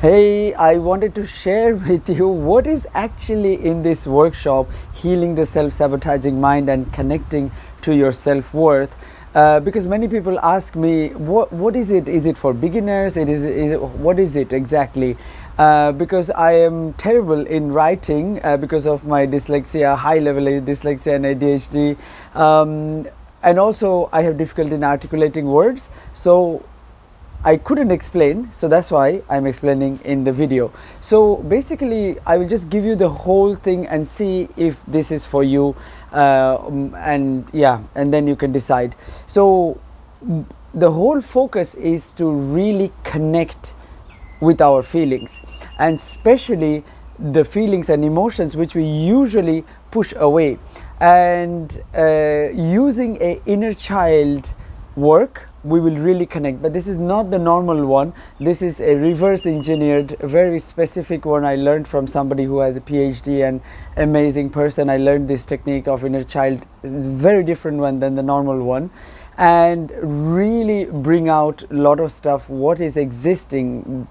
Hey, I wanted to share with you what is actually in this workshop, Healing the Self-Sabotaging Mind and Connecting to Your Self-Worth. Because many people ask me, what is it? Is it for beginners? What is it exactly? Because I am terrible in writing because of my dyslexia, high level dyslexia and ADHD. And also I have difficulty in articulating words. So I couldn't explain, so that's why I'm explaining in the video. So basically I will just give you the whole thing and see if this is for you, and then you can decide. So the whole focus is to really connect with our feelings, and especially the feelings and emotions which we usually push away, and using a inner child work we will really connect. But this is not the normal one. This is a reverse engineered, very specific one. I learned from somebody who has a PhD and amazing person. I learned this technique of inner child, very different one than the normal one, and really bring out a lot of stuff what is existing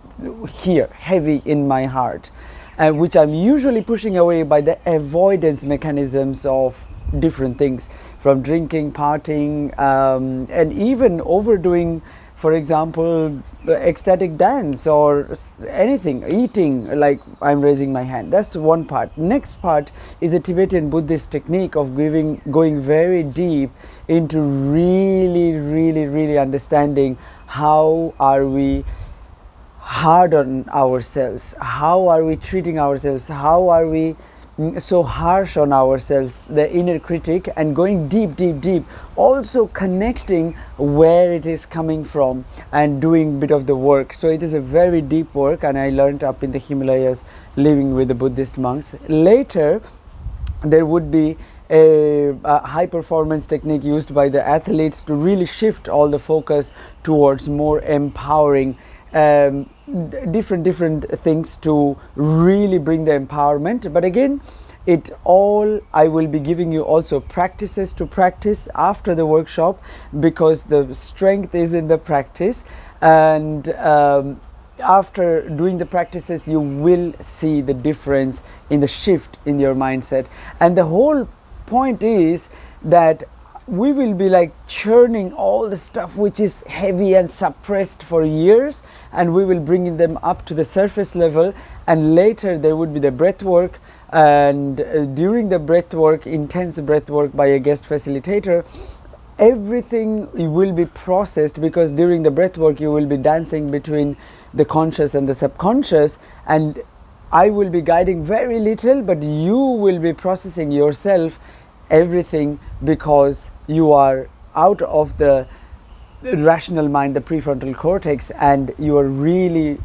here heavy in my heart, which I'm usually pushing away by the avoidance mechanisms of different things, from drinking, partying, and even overdoing, for example, the ecstatic dance or anything, eating like I'm raising my hand. That's one part. Next part is a Tibetan Buddhist technique of going very deep into really understanding how are we hard on ourselves, how are we treating ourselves, how are we so harsh on ourselves, the inner critic, and going deep, also connecting where it is coming from and doing a bit of the work. So it is a very deep work, and I learned up in the Himalayas living with the Buddhist monks. Later there would be a high performance technique used by the athletes to really shift all the focus towards more empowering different things to really bring the empowerment. But again, I will be giving you also practices to practice after the workshop, because the strength is in the practice, and after doing the practices you will see the difference in the shift in your mindset. And the whole point is that we will be like churning all the stuff which is heavy and suppressed for years, and we will bring them up to the surface level. And later there would be the breath work, and during the breath work, intense breath work by a guest facilitator, everything will be processed, because during the breath work you will be dancing between the conscious and the subconscious, and I will be guiding very little, but you will be processing yourself everything, because you are out of the rational mind, the prefrontal cortex, and you are really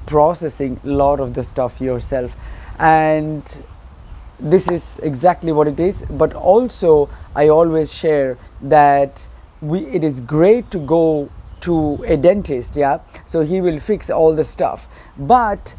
processing a lot of the stuff yourself. And this is exactly what it is. But also I always share that it is great to go to a dentist, so he will fix all the stuff, but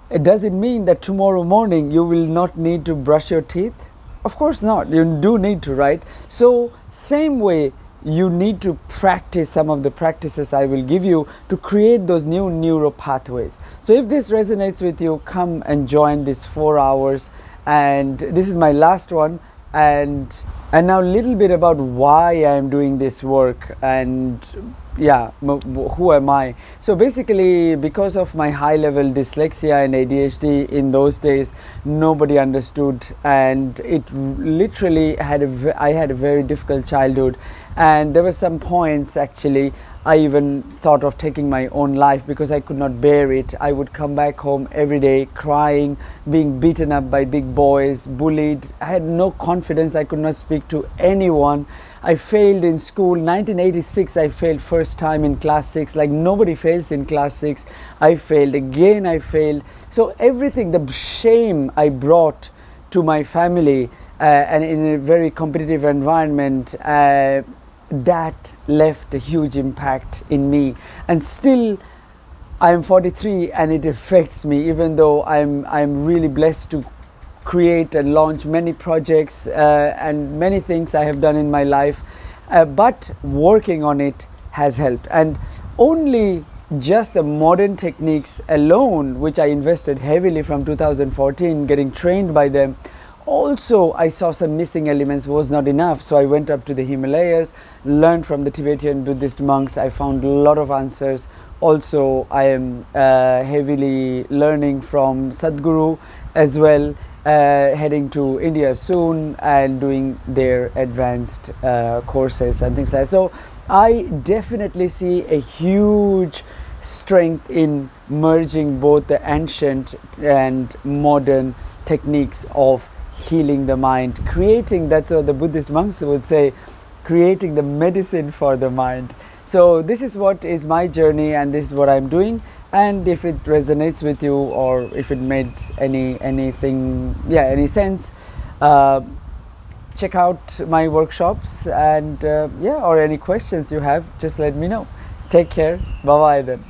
it doesn't mean that tomorrow morning you will not need to brush your teeth. Of course not, you do need to, right? So same way, you need to practice some of the practices I will give you to create those new neural pathways. So if this resonates with you, come and join this 4 hours, and this is my last one. And now a little bit about why I am doing this work, and who am I? So basically, because of my high level dyslexia and ADHD in those days, nobody understood, and it literally I had a very difficult childhood. And there were some points actually I even thought of taking my own life, because I could not bear it. I would come back home every day crying, being beaten up by big boys, bullied. I had no confidence. I could not speak to anyone. I failed in school. 1986 I failed first time in class 6. Like nobody fails in class 6. I failed again. I failed. So everything, the shame I brought to my family, and in a very competitive environment, that left a huge impact in me. And still I am 43 and it affects me, even though I'm really blessed to create and launch many projects and many things I have done in my life, but working on it has helped. And only just the modern techniques alone, which I invested heavily from 2014 getting trained by them, also I saw some missing elements was not enough. So I went up to the Himalayas, learned from the Tibetan Buddhist monks. I found a lot of answers. Also I am heavily learning from Sadhguru as well, heading to India soon and doing their advanced courses and things like that. So I definitely see a huge strength in merging both the ancient and modern techniques of healing the mind, creating, that's what the Buddhist monks would say, creating the medicine for the mind. So this is what is my journey, and this is what I'm doing. And if it resonates with you, or if it made any sense, check out my workshops, and or any questions you have, just let me know. Take care. Bye bye then.